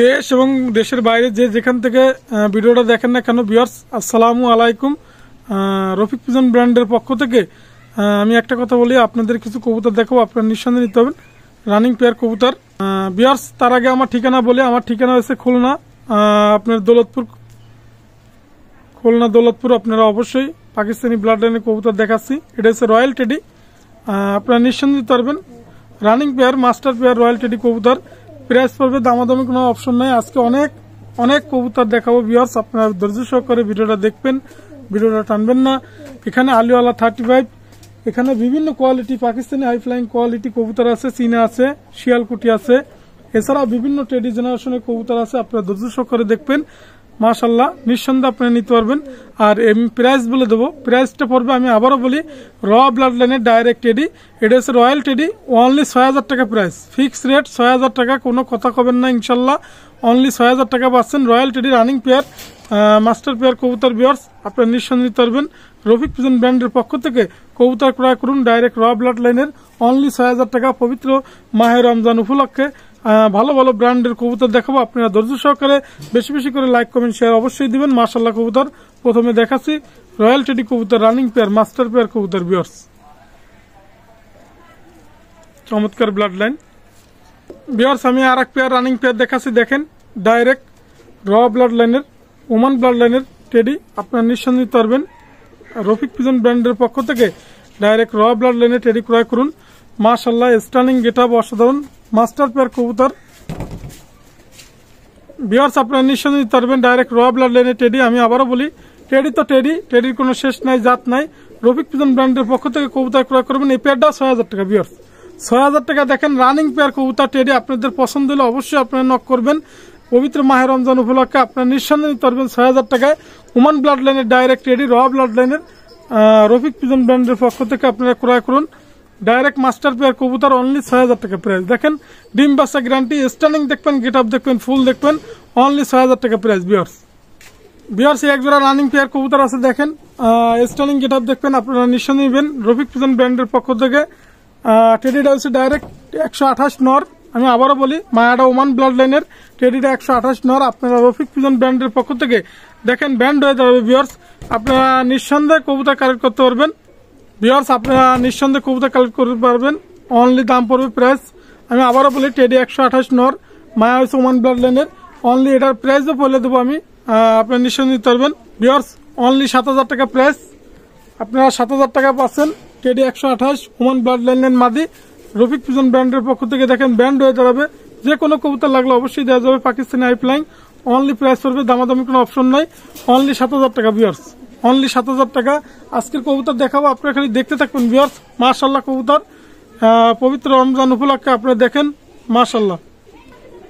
দেশ এবং দেশের বাইরে যে যেখান থেকে ভিডিওটা দেখেন না কেন ভিউয়ার্স, আসসালামু আলাইকুম। রফিক পিজন ব্র্যান্ডের পক্ষ থেকে আমি একটা কথা বলি, আপনাদের কিছু কবুতর দেখাবো, আপনারা নিঃসন্দেহে নিতে হবেন রানিং পেয়ার কবুতর। ভিউয়ার্স, তার আগে আমার ঠিকানা বলি। আমার ঠিকানা হচ্ছে খুলনা, আপনার খুলনা দৌলতপুর। আপনারা অবশ্যই পাকিস্তানি ব্লাড লাইনের কবুতর দেখাচ্ছি। এটা হচ্ছে রয়্যাল টেডি। আপনারা নিঃসন্দেহে নিতে পারবেন running pair, master pair royal teddy কবুতর। প্রাইস পড়বে, দামাদামি কোনো অপশন নাই। আজকে অনেক কবুতর দেখাবো ভিউয়ার্স, আপনারা ধৈর্য সহকারে ভিডিওটা দেখবেন, ভিডিওটা টানবেন না। এখানে আলিওয়ালা 35, এখানে বিভিন্ন quality Pakistani high flying quality কবুতর আছে, চীনা আছে, শিয়ালকুটি আছে, এছাড়াও বিভিন্ন টেডি জেনারেশনের কবুতর আছে। আপনারা ধৈর্য সহকারে দেখবেন, মাশাল্লাহ নিঃসন্দেহে আপনারা নিতে পারবেন। আর এমনি প্রাইস বলে দেবো, প্রাইসটা পড়বে, আমি আবারও বলি, র ব্লাড লাইনের ডাইরেক্ট টেডি। এটা হচ্ছে রয়্যাল টেডি, অনলি 6000 টাকা প্রাইস, ফিক্স রেট 6000 টাকা, কোনো কথা কবেন না ইনশাল্লাহ। অনলি 6000 টাকা পাচ্ছেন royal teddy running pair, master pair কবুতর ভিউয়ার্স। আপনারা নিঃসন্দেহে নিতে পারবেন রফিক পিজন ব্র্যান্ডের পক্ষ থেকে কবুতর ক্রয় করুন ডাইরেক্ট র ব্লাড লাইনের, অনলি 6000 টাকা। পবিত্র মাহে রমজান উপলক্ষে ভালো ভালো ব্র্যান্ডের কবুতর দেখাবো। আপনারা ধৈর্য সহকারে বেশি বেশি করে লাইক কমেন্ট শেয়ার অবশ্যই দিবেন। মাশাআল্লাহ কবুতর প্রথমে দেখাচ্ছি রয়্যাল টেডি কবুতর রানিং পেয়ার, মাস্টার পেয়ার কবুতর ভিউয়ার্স, চমৎকার ব্লাড লাইন ভিউয়ার্স। আমি আর এক পেয়ার রানিং পেয়ার দেখাচ্ছি, দেখেন ডাইরেক্ট র ব্লাড লাইনের, ওমান ব্লাড লাইনের টেডি। আপনারা নিঃসন্দেহে নিতে পারবেন রফিক পিজন ব্র্যান্ডের পক্ষ থেকে ডাইরেক্ট র ব্লাড লাইনের টেডি ক্রয় করুন। মাশাআল্লাহ স্টানিং গেটআপ, অসাধারণ মাস্টার পেয়ার কবুতর ভিউয়ার্স। আপনারা নিঃসন্দেহে নিতে পারবেন ডাইরেক্ট র ব্লাড লাইনের টেডি। আমি আবারও বলি, টেডি তো টেডি, টেডির কোনো শেষ নাই, জাত নাই। রফিক পিজন ব্র্যান্ডের পক্ষ থেকে কবুতর ক্রয় করবেন। এই পেয়ারটাও 6000 টাকা ভিউয়ার্স, 6000 টাকা। দেখেন রানিং পেয়ার কবুতর টেডি, আপনাদের পছন্দ হলে অবশ্যই আপনারা নক করবেন। পবিত্র মাহে রমজান উপলক্ষে আপনারা নিঃসন্দেহে নিতে পারবেন 6000 টাকায় ওমান ব্লাড লাইনের ডাইরেক্ট টেডি, র ব্লাড লাইনের রফিক পিজন ব্র্যান্ডের পক্ষ থেকে আপনারা ক্রয় করুন ডাইরেক্ট মাস্টার পেয়ার কবুতর, অনলি 6000 টাকা প্রাইস। দেখেন ডিম বাচ্চা গ্যারান্টি, স্টানিং দেখবেন, গেট আপ দেখবেন, ফুল দেখবেন, অনলি 6000 টাকা প্রাইস ভিউয়ার্স। এক জোড়া রানিং পেয়ার কবুতর আছে, দেখেন স্টানিং গেট আপ দেখবেন, আপনারা নিঃসন্দেহে নেবেন রফিক পিজন ব্র্যান্ডের পক্ষ থেকে। টেডিটা হচ্ছে ডাইরেক্ট 128 নর। আমি আবারও বলি, মায়াডা ওমান ব্লাড লাইনের টেডিটা 128 নর। আপনারা রফিক পিজন ব্র্যান্ডের পক্ষ থেকে দেখেন ব্যান্ড হয়ে যাবে ভিউয়ার্স। আপনারা নিঃসন্দেহে কবুতর কালেক্ট করতে পারবেন ভিউয়ার্স, আপনারা নিঃসন্দেহে কবুতর কালেক্ট করতে পারবেন। অনলি দাম পড়বে প্রাইস, আমি আবারও বলি, টেডি 128 নর, মায়া হচ্ছে ওমান ব্লাড লাইনের। অনলি এটার প্রাইসও বলে দেবো আমি, আপনারা নিঃসন্দেহে নিতে পারবেন ভিউয়ার্স। অনলি 7000 টাকা প্রাইস, আপনারা 7000 টাকা পাচ্ছেন টেডি 128 ওমান ব্লাড লাইনের মাদি রফিক পিজন ব্র্যান্ডের পক্ষ থেকে। দেখেন ব্যান্ড হয়ে যাবে, যে কোনো কবুতর লাগলে অবশ্যই দেওয়া যাবে Pakistani high flying. Only price পড়বে, দামাদামি কোনো অপশন নাই, অনলি 7000 টাকা ভিউয়ার্স, অনলি 7000 টাকা। আজকের কবুতর দেখাবো, আপনারা খালি দেখতে থাকবেন ভিউয়ার্স। মাশাআল্লাহ কবুতর পবিত্র রমজান উপলক্ষে আপনারা দেখেন, মাশাআল্লাহ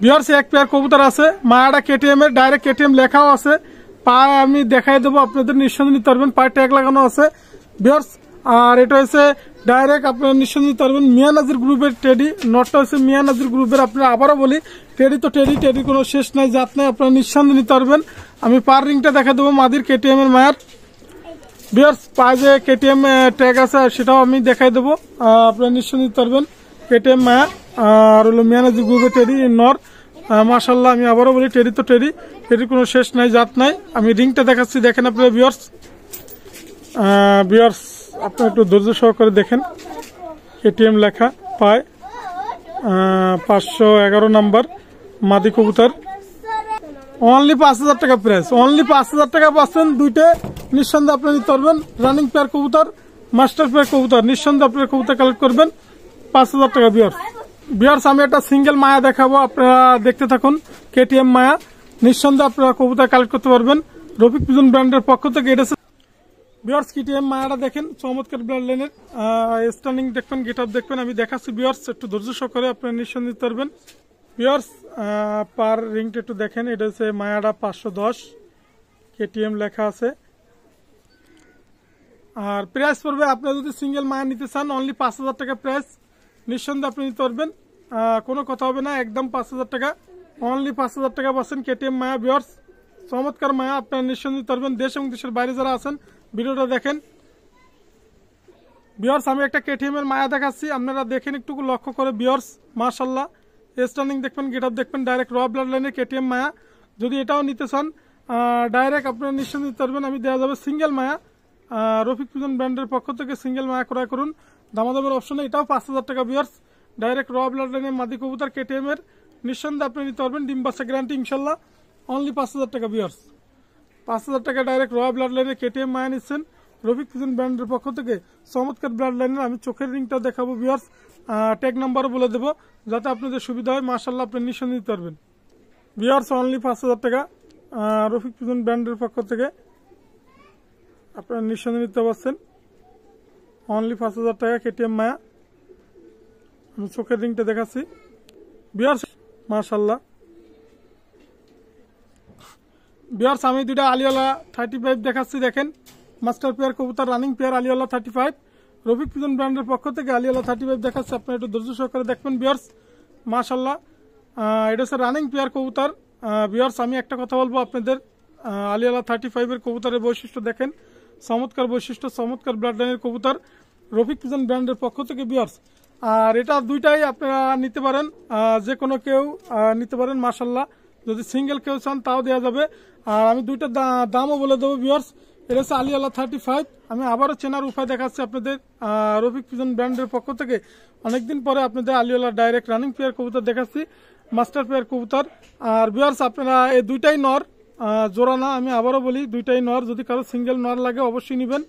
ভিউয়ার্স। এক পেয়ার কবুতর আছে মায়াডা কেটিএম এর, ডাইরেক্ট কেটিএম লেখাও আছে, পা আমি দেখাই দেবো, আপনাদের নিঃসন্দেহে নিতে পারবেন, পায়ে ট্যাগ লাগানো আছে ভিউয়ার্স। আর এটা হচ্ছে ডাইরেক্ট আপনারা নিঃসন্দেহে নিতে পারবেন মিয়া নাজির গ্রুপের টেডি, নটটা হচ্ছে মিয়া নাজির গ্রুপের। আপনারা আবারও বলি, টেডি তো টেডি, টেডির কোনো শেষ নাই, জাত নাই, আপনারা নিঃসন্দেহে নিতে পারবেন। আমি পার রিংটা দেখা দেবো মাদির কেটিএম এর মায়ার ভিউয়ার্স, পায়ে যে কেটিএম ট্যাগ আছে সেটাও আমি দেখাই দেবো, আপনারা নিঃসন্দেহে নিতে পারবেন কেটিএম মায়া। আর হলো মিয়া নাজির গ্রুপের টেডি নর, মাশাআল্লাহ। আমি আবারও বলি, টেডি তো টেডি, টেডির কোনো শেষ নাই, জাত নাই। আমি রিংটা দেখাচ্ছি, দেখেন আপনারা ভিউয়ার্স। আপনারা একটু ধৈর্য সহকারে দেখেন, কেটিএম লেখা, পায় 511 নাম্বার মাদি কবুতর। অনলি 5000 টাকা প্রাইস, অনলি 5000 টাকা পাচ্ছেন দুইটা। নিঃসন্দেহে আপনারা নিতে পারবেন রানিং পেয়ার কবুতর, মাস্টার পেয়ার কবুতর। নিঃসন্দেহে আপনারা কবুতর কালেক্ট করবেন 5000 টাকা ভিউয়ার্স। আমি একটা সিঙ্গেল মায়া দেখাবো, আপনারা দেখতে থাকুন, কেটিএম মায়া। নিঃসন্দেহে আপনারা কবুতর কালেক্ট করতে পারবেন রফিক পিজন ব্র্যান্ডের পক্ষ থেকে। এটা ভিউয়ার্স কেটিএম মায়াটা দেখেন, চমৎকার ব্লাড লাইনের, স্টানিং দেখবেন, গেট আপ দেখবেন, আমি দেখাচ্ছি ভিউয়ার্স, একটু ধৈর্য সহকারে আপনারা নিঃসন্দেহে নিতে পারবেন ভিউয়ার্স। পার রিংটা একটু দেখেন, এটা হচ্ছে মায়াডা 510 কেটিএম লেখা আছে। আর প্রাইস পড়বে, আপনারা যদি সিঙ্গেল মায়া নিতে চান অনলি 5000 টাকা প্রাইস, নিঃসন্দেহে আপনি নিতে পারবেন, কোনো কথা হবে না, একদম 5000 টাকা, অনলি 5000 টাকা পাচ্ছেন কেটিএম মায়া ভিউয়ার্স। চমৎকার মায়া, আপনারা নিঃসন্দেহে নিতে পারবেন। দেশ এবং দেশের বাইরে যারা আছেন ভিডিওটা দেখেন ভিউয়ার্স। আমি একটা কেটিএম এর মায়া দেখাচ্ছি, আপনারা দেখেন একটু লক্ষ্য করে ভিউয়ার্স, মাশাআল্লাহ স্টার্নিং দেখবেন, গেট আপ দেখবেন, ডাইরেক্ট র ব্লাড লাইনের কেটিএম মায়া। যদি এটাও নিতে চান ডাইরেক্ট আপনারা নিঃসন্দেহে নিতে পারবেন। আমি দেওয়া যাবে সিঙ্গেল মায়া, রফিক পিজন ব্র্যান্ডের পক্ষ থেকে সিঙ্গেল মায়া ক্রয় করুন, দামাদামের অপশনে। এটাও 5,000 টাকা ভিউয়ার্স, ডাইরেক্ট র ব্লাড লাইনের মাদি কবুতর কেটিএম এর, নিঃসন্দেহে আপনি নিতে পারবেন, ডিম বাচ্চা গ্যারান্টি ইনশাল্লাহ। অনলি 5,000 টাকা ভিউয়ার্স, 5,000 টাকা ডাইরেক্ট র ব্লাড লাইনের কেটিএম মায়া নিচ্ছেন রফিক পিজন ব্র্যান্ডের পক্ষ থেকে, চমৎকার ব্লাড লাইনের। আমি চোখের রিংটা দেখাবো ভিউয়ার্স, ট্যাগ নাম্বারও বলে দেবো যাতে আপনাদের সুবিধা হয়। মাশাআল্লাহ আপনি নিঃসন্দেহে নিতে পারবেন ভিউয়ার্স। অনলি 5,000 টাকা রফিক পিজন ব্র্যান্ডের পক্ষ থেকে আপনারা নিঃসন্দেহে নিতে পারছেন। অনলি 5,000 টাকা কেটিএম মায়া। আমি চোখের রিংটা দেখাচ্ছি ভিউয়ার্স, মাশাআল্লাহ ভিউয়ার্স। আমি দুইটা আলিওয়ালা 35 দেখাচ্ছি, দেখেন মাস্টার পেয়ার কবুতর, রানিং পেয়ার আলিওয়ালা 35, রফিক পিজন ব্র্যান্ডের পক্ষ থেকে আলিওয়ালা 35 দেখাচ্ছে। আপনারা একটু ধৈর্য সহকারে দেখবেন ভিউয়ার্স, মাশাআল্লাহ। এটা হচ্ছে রানিং পেয়ার কবুতর ভিউয়ার্স। আমি একটা কথা বলবো আপনাদের, আলিওয়ালা 35 এর কবুতরের বৈশিষ্ট্য দেখেন, চমৎকার বৈশিষ্ট্য, চমৎকার ব্লাড লাইনের কবুতর রফিক পিজন ব্র্যান্ডের পক্ষ থেকে ভিউয়ার্স। আর এটা দুইটাই আপনারা নিতে পারেন, যে কোনো কেউ নিতে পারেন মাশাআল্লাহ। যদি সিঙ্গেল কেউ চান তাও দেওয়া যাবে। আর আমি দুইটা দামও বলে দেবো ভিউয়ার্স। এটা হচ্ছে আলিওয়ালা 35। আমি আবারও চেনার উপায় দেখাচ্ছি আপনাদের, রফিক পিজন ব্র্যান্ডের পক্ষ থেকে অনেকদিন পরে আপনাদের আলিওয়ালা ডাইরেক্ট রানিং পেয়ার কবুতর দেখাচ্ছি, মাস্টার পেয়ার কবুতর। আর ভিউয়ার্স আপনারা এই দুইটাই নর, জোড়া না, আমি আবারও বলি দুইটাই নর। যদি কারো সিঙ্গেল নর লাগে অবশ্যই নেবেন,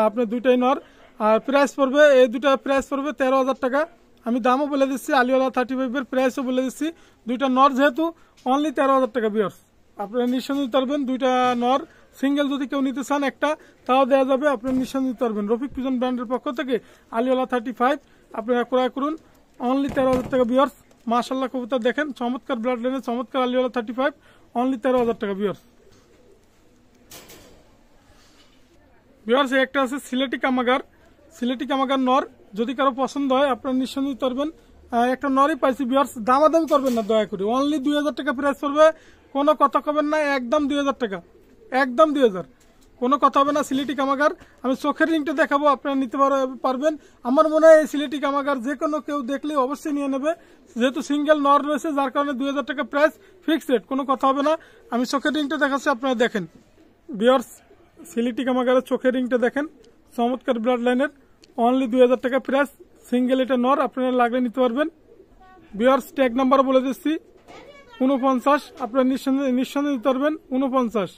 আপনার দুইটাই নর। আর প্রাইস পড়বে, এই দুইটা প্রাইস পড়বে 13,000 টাকা। আমি দামও বলে দিচ্ছি, আলিওয়ালা 35 এর প্রাইসও বলে দিচ্ছি। দুইটা নর যেহেতু অনলি 13,000 টাকা ভিউয়ার্স, আপনারা নিঃসন্দেহে নিতে পারবেন। দুইটা নর, সিঙ্গেল যদি কেউ নিতে চান একটা তাও দেওয়া যাবে, আপনারা নিঃসন্দেহে নিতে পারবেন। রফিক পিজন ব্র্যান্ডের পক্ষ থেকে আলিওয়ালা 35 আপনারা ক্রয় করুন, অনলি 13,000 টাকা ভিউয়ার্স। মাশাআল্লাহ কবুতর দেখেন, চমৎকার ব্লাড লাইনের চমৎকার আলিওয়ালা 35, অনলি 13,000 টাকা ভিউয়ার্স। ভিউয়ার্স একটা আছে সিলেটি কামাগার, সিলেটি কামাগার নর, যদি কারো পছন্দ হয় আপনারা নিঃসন্দেহে নিতে পারবেন। একটা নরই পাইছি ভিউয়ার্স, দামাদামি করবেন না দয়া করে, অনলি 2,000 টাকা প্রাইস পড়বে, কোনো কথা কবেন না, একদম 2,000 টাকা, একদম 2,000, কোনো কথা হবে না। সিলেটি কামাগার আমি চোখের রিংটা দেখাবো, আপনারা নিতে পারবেন। আমার মনে হয় এই সিলেটি কামাগার যে কোনো কেউ দেখলে অবশ্যই নিয়ে নেবে, যেহেতু সিঙ্গেল নর রয়েছে, যার কারণে 2,000 টাকা প্রাইস ফিক্সড রেট, কোনো কথা হবে না। আমি চোখের রিংটা দেখাচ্ছি, আপনারা দেখেন ভিউয়ার্স, সিলেটি কামাগারের চোখের রিংটা দেখেন, চমৎকার ব্লাড লাইনের, অনলি 2,000 টাকা প্রাইস, সিঙ্গেল এটা নর, আপনারা লাগলে নিতে পারবেন ভিউয়ার্স। ট্যাগ নাম্বার বলে দিচ্ছি 49, আপনারা নিঃসন্দেহে নিতে পারবেন 49,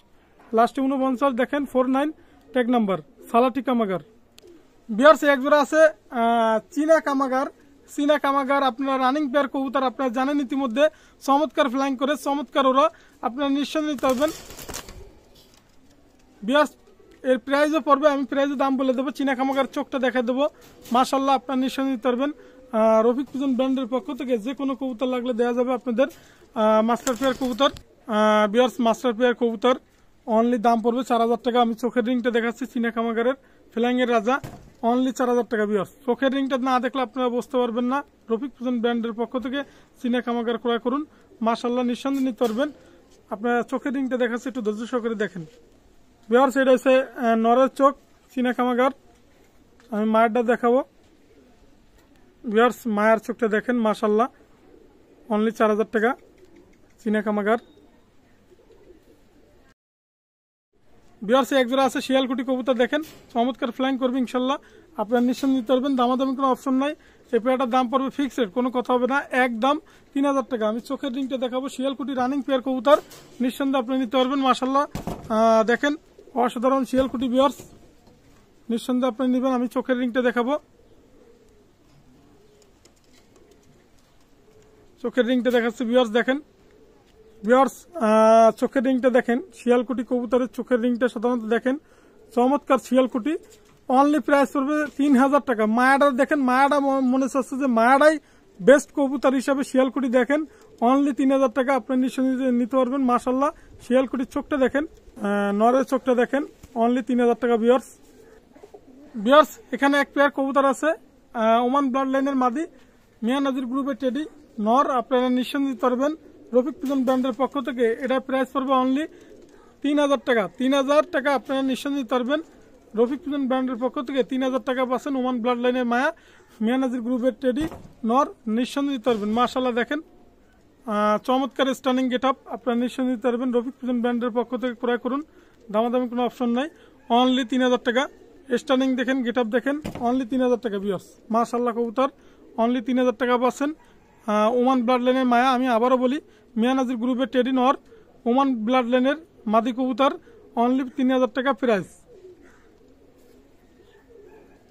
লাস্টে 49 দেখেন 49 ট্যাগ নাম্বার, সালাটি কামাগার ভিউয়ার্স। এক জোড়া আছে চীনা কামাগার, চীনা কামাগার আপনারা রানিং পেয়ার কবুতর, আপনারা জানেন ইতিমধ্যে, চমৎকার ফ্লাইং করে, চমৎকার ওরা, আপনারা নিঃসন্দেহে নিতে পারবেন ভিউয়ার্স। এর প্রাইসও পড়বে, আমি প্রাইসের দাম বলে দেবো, চীনা কামাগার চোখটা দেখা দেবো, মাশাআল্লাহ আপনারা নিঃসন্দেহে নিতে পারবেন। রফিক পিজন ব্র্যান্ডের পক্ষ থেকে যে কোনো কবুতর লাগলে দেওয়া যাবে আপনাদের। মাস্টার পেয়ার কবুতর ভিউয়ার্স, মাস্টার পেয়ার কবুতর অনলি দাম পড়বে 4,000 টাকা। আমি চোখের রিংটা দেখাচ্ছি, চীনা কামাগারের ফ্লাইং এর রাজা, অনলি 4,000 টাকা ভিউয়ার্স। চোখের রিংটা না দেখলে আপনারা বুঝতে পারবেন না। রফিক পিজন ব্র্যান্ডের পক্ষ থেকে চীনা কামাগার ক্রয় করুন, মাশাআল্লাহ নিঃসন্দেহে নিতে পারবেন। আপনারা চোখের রিংটা দেখাচ্ছি, একটু ধৈর্য সহকারে দেখেন ভিউয়ার্স। এটা হচ্ছে নরের চোখ, চীনা কামাগার। আমি মায়েরটা দেখাবো ভিউয়ার্স, মায়ের চোখটা দেখেন, মাশাআল্লাহ অনলি 4,000 টাকা চীনা কামাগার ভিউয়ার্স। এক জোড়া আছে শিয়ালকুটি কবুতর, দেখেন চমৎকার ফ্লাইং করবে ইনশাল্লাহ, আপনারা নিঃসন্দেহে নিতে পারবেন, দামাদামি কোনো অপশন নাই। এই পেয়ারটার দাম পড়বে ফিক্সড রেট, কোনো কথা হবে না, একদম 3,000 টাকা। আমি চোখের রিংটা দেখাবো, শিয়ালকুটি রানিং পেয়ার কবুতর, নিঃসন্দেহে আপনি নিতে পারবেন মাশাআল্লাহ। দেখেন অসাধারণ শিয়ালকুটি ভিউয়ার্স, নিঃসন্দেহে আপনি নেবেন। আমি চোখের রিংটা দেখাবো, চোখের রিংটা দেখাচ্ছি ভিউয়ার্স, দেখেন ভিউয়ার্স চোখের রিংটা দেখেন, শিয়ালকুটি কবুতরের চোখের রিংটা সাধারণত দেখেন, চমৎকার শিয়ালকুটি, অনলি প্রাইস পড়বে 3,000 টাকা। মায়াডা দেখেন, মায়াডা মনে হচ্ছে যে মায়াডাই বেস্ট কবুতর হিসাবে, শিয়ালকুটি দেখেন অনলি 3,000 টাকা, আপনার নিঃসন্দেহে নিতে পারবেন মাশাআল্লাহ। শিয়ালকুটির চোখটা দেখেন, নরের চোখটা দেখেন, অনলি 3,000 টাকা ভিউয়ার্স। ভিউয়ার্স এখানে এক পেয়ার কবুতর আছে, ওমান ব্লাড লাইনের মাদি, মিয়া নাজির গ্রুপের টেডি নর, আপনারা নিঃসন্দেহে নিতে পারবেন রফিক পিজন ব্র্যান্ডের পক্ষ থেকে। এটা প্রাইস পড়বে অনলি 3,000 টাকা, 3,000 টাকা আপনারা নিঃসন্দেহে নিতে পারবেন রফিক পিজন ব্র্যান্ডের পক্ষ থেকে 3000 টাকা পাচ্ছেন। ওমান ব্লাড লাইনের মায়া, মিয়ানাজির গ্রুপের টেডি নর, নিঃসন্দেহে দিতে পারবেন। মাশাআল্লাহ দেখেন চমৎকার স্টানিং গেট আপ, আপনারা নিঃসন্দেহে দিতে পারবেন। রফিক পিজন ব্র্যান্ডের পক্ষ থেকে ক্রয় করুন, দামাদামি কোনো অপশন নাই, অনলি 3000 টাকা। স্টানিং দেখেন, গেট আপ দেখেন, অনলি 3000 টাকা ভিউয়ার্স। মাশাআল্লাহ কবুতর অনলি 3000 টাকা পাচ্ছেন। ওমান ব্লাড লাইনের মায়া, আমি আবারও বলি মিয়ানাজির গ্রুপের টেডি নর, ওমান ব্লাড লাইনের মাদি কবুতর, অনলি 3000 টাকা প্রাইস।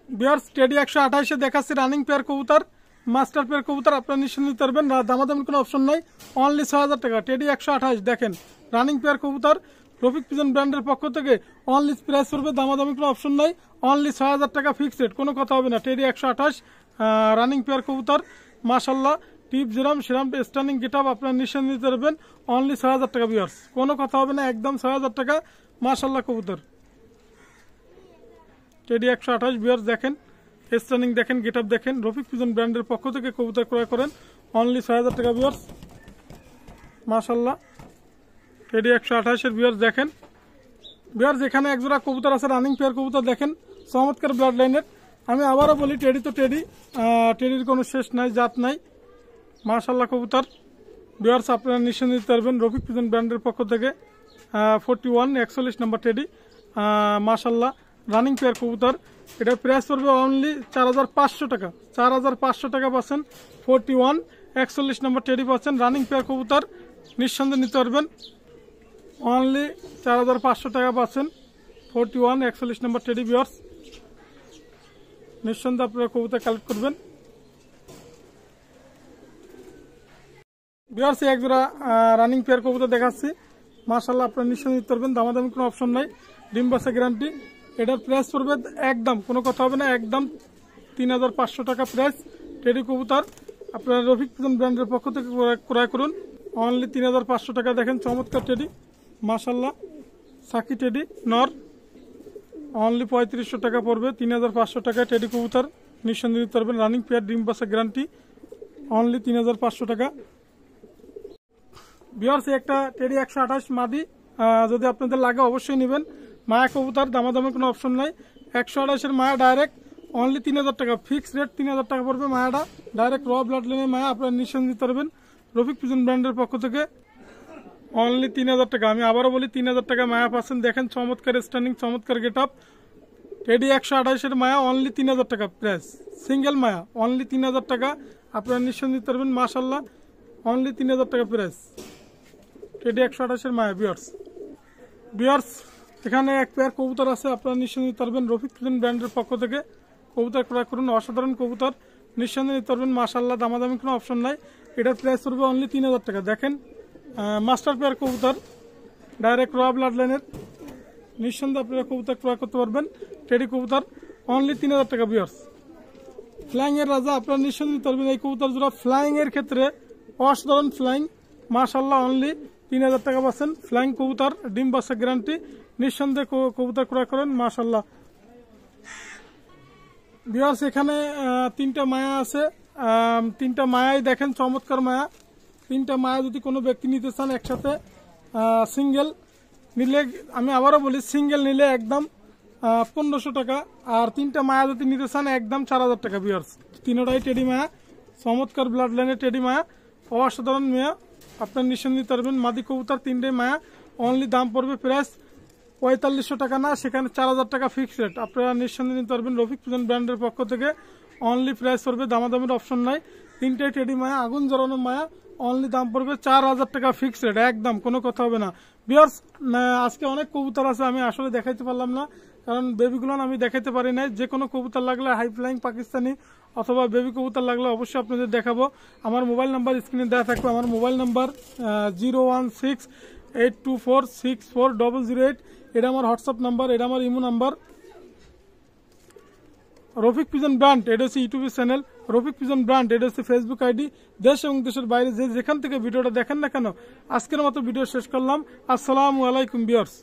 ভিউয়ার্স টেডি 128 দেখাচ্ছি রানিং পেয়ার কবুতর, মাস্টার পেয়ার কবুতর, আপনারা নিঃসন্দেহে দিতে পারবেন, দামাদামি কোনো অপশন নাই, অনলি 6000 টাকা। টেডি 128 দেখেন রানিং পেয়ার কবুতর, রফিক পিজন ব্র্যান্ডের পক্ষ থেকে অনলি প্রাইস করবে, দামাদামি কোনো অপশন নাই, অনলি 6000 টাকা ফিক্সড রেট, কোনো কথা হবে না। টেডি 128 রানিং পেয়ার কবুতর, মাশাআল্লাহ টিপ জেরাম সেরাম স্টানিং গেট আপ, আপনারা নিঃসন্দেহে দিতে পারবেন, অনলি 6000 টাকা ভিউয়ার্স, কোনো কথা হবে না, একদম 6000 টাকা। মাশাআল্লাহ কবুতর টেডি 128 ভিউয়ার্স দেখেন স্টানিং দেখেন, গেট আপ দেখেন, রফিক পিজন ব্র্যান্ডের পক্ষ থেকে কবুতর ক্রয় করেন, অনলি 6000 টাকা ভিউয়ার্স। মাশাআল্লাহ টেডি 128 ভিউয়ার্স দেখেন। ভিউয়ার্স এখানে একজোড়া কবুতর আছে রানিং পেয়ার কবুতর দেখেন, চমৎকার ব্লাড লাইনের। আমি আবারও বলি টেডি তো টেডি, টেডির কোনো শেষ নাই, জাত নাই। মাশাআল্লাহ কবুতর ভিউয়ার্স আপনারা নিঃসন্দেহে দিতে পারবেন, রফিক পিজন ব্র্যান্ডের পক্ষ থেকে 41 41 নম্বর টেডি, মাশাআল্লাহ রানিং পেয়ার কবুতর। এটার প্রাইস পড়বে অনলি 4500 টাকা, 4500 টাকা পাচ্ছেন। 41 41 নম্বর টেডি পাচ্ছেন, রানিং পেয়ার কবুতর, নিঃসন্দেহে নিতে পারবেন, অনলি 4500 টাকা পাচ্ছেন। 41 41 নম্বর টেডি ভিউয়ার্স, নিঃসন্দেহে আপনারা কবুতর কালেক্ট করবেন। ভিউয়ার্স এক জোড়া রানিং পেয়ার কবুতর দেখাচ্ছি, মাশাআল্লাহ আপনারা নিঃসন্দেহে নিতে পারবেন, দামাদামি কোনো অপশন নাই, ডিম বাচ্চা গ্যারান্টি। এটার প্রাইস পড়বে একদম, কোনো কথা হবে না, একদম 3500 টাকা প্রাইস। টেডি কবুতর আপনারা রফিক পিজন ব্র্যান্ডের পক্ষ থেকে ক্রয় করুন, অনলি 3500 টাকা। দেখেন চমৎকার টেডি, মাশাআল্লাহ সাকি টেডি নর, অনলি 3500 টাকা পড়বে, 3500 টাকা টেডি কবুতর, নিঃসন্দেহে দিতে পারবেন, রানিং পেয়ার, ডিম বাচ্চা গ্যারান্টি, অনলি 3500 টাকা। ভিউয়ার্স একটা টেডি 128 মাদি, যদি আপনাদের লাগে অবশ্যই নেবেন। মায়া কবুতর, দামাদামি কোনো অপশন নাই, 128 মায়া ডাইরেক্ট অনলি 3000 টাকা ফিক্স রেট, 3000 টাকা পড়বে মায়াটা, ডাইরেক্ট র ব্লাড লাইনের মায়া, আপনারা নিঃসন্দেহে দিতে পারবেন রফিক পিজন ব্র্যান্ডের পক্ষ থেকে, অনলি 3000 টাকা। আমি আবারও বলি 3000 টাকা মায়া পাচ্ছেন। দেখেন চমৎকার স্ট্যান্ডিং, চমৎকার গেট আপ, টেডি 128 মায়া, অনলি 3000 টাকা প্রাইস, সিঙ্গেল মায়া, অনলি 3000 টাকা, আপনারা নিঃসন্দেহে দিতে পারবেন। মাশাআল্লাহ অনলি 3000 টাকা প্রাইস, টেডি 128 মায়া। ভিউয়ার্স এখানে এক পেয়ার কবুতর আছে, আপনারা নিঃসন্দেহে নিতে পারবেন, রফিক পিজন ব্র্যান্ডের পক্ষ থেকে কবুতর ক্রয় করুন, অসাধারণ কবুতর, নিঃসন্দেহে নিতে পারবেন। মাশাআল্লাহ দামাদামি কোনো অপশন নাই, এটার প্রাইস পড়বে অনলি 3000 টাকা। দেখেন মাস্টার পেয়ার কবুতর, ডাইরেক্ট র ব্লাড লাইনের, নিঃসন্দেহে আপনারা কবুতর ক্রয় করতে পারবেন। টেডি কবুতর অনলি 3000 টাকা। ভিউয়ার্স ফ্লাইং এর রাজা, আপনারা নিঃসন্দেহে নিতে পারবেন এই কবুতর জোড়া, ফ্লাইং এর ক্ষেত্রে অসাধারণ ফ্লাইং, মাশাআল্লাহ অনলি 3000 টাকা পাচ্ছেন। ফ্লাইং কবুতর, ডিম বাচ্চা গ্যারান্টি, নিঃসন্দেহে কবুতর ক্রয় করেন। মাশাআল্লাহ ভিউয়ার্স এখানে 3টা মায়া আছে, 3টা মায়াই দেখেন চমৎকার মায়া। 3টা মায়া যদি কোনো ব্যক্তি নিতে চান একসাথে, সিঙ্গেল নিলে, আমি আবারও বলি সিঙ্গেল নিলে একদম 1500 টাকা, আর 3টা মায়া যদি নিতে চান একদম 4000 টাকা। ভিউয়ার্স 3টাই টেডি মায়া, চমৎকার ব্লাড লাইনের টেডি মায়া, অসাধারণ মায়া, আপনার নিঃসন্দেহে দিতে পারবেন। মাদি কবুতর 3টাই মায়া, অনলি দাম পড়বে প্রাইস 4500 টাকা না, সেখানে 4000 টাকা ফিক্স রেট, আপনারা নিঃসন্দেহে নিতে পারবেন রফিক পিজন ব্র্যান্ডের পক্ষ থেকে, অনলি প্রাইস পড়বে, দামাদামের অপশন নাই। 3টাই টেডি মায়া, আগুন জ্বালানো মায়া, অনলি দাম পড়বে 4000 টাকা ফিক্স রেট, একদম কোনো কথা হবে না। ভিউয়ার্স আজকে অনেক কবুতর আছে, আমি আসলে দেখাইতে পারলাম না, কারণ বেবিগুলো আমি দেখাইতে পারি নাই। যে কোনো কবুতর লাগলে হাই ফ্লাইং পাকিস্তানি অথবা বেবি কবুতর লাগলে অবশ্যই আপনাদের দেখাবো। আমার মোবাইল নাম্বার স্ক্রিনে দেওয়া থাকবে, আমার মোবাইল নাম্বার 01682464008, এটা আমার হোয়াটসঅ্যাপ নাম্বার, এটা আমার imo number. Rafiq pigeon brand, এটা হচ্ছে YouTube channel, Rafiq pigeon brand, এটা হচ্ছে ফেসবুক আইডি। দেশ এবং দেশের বাইরে যেখান থেকে ভিডিওটা দেখেন না কেন, আজকের মতো ভিডিও শেষ করলাম। আসসালামু আলাইকুম ভিউয়ার্স।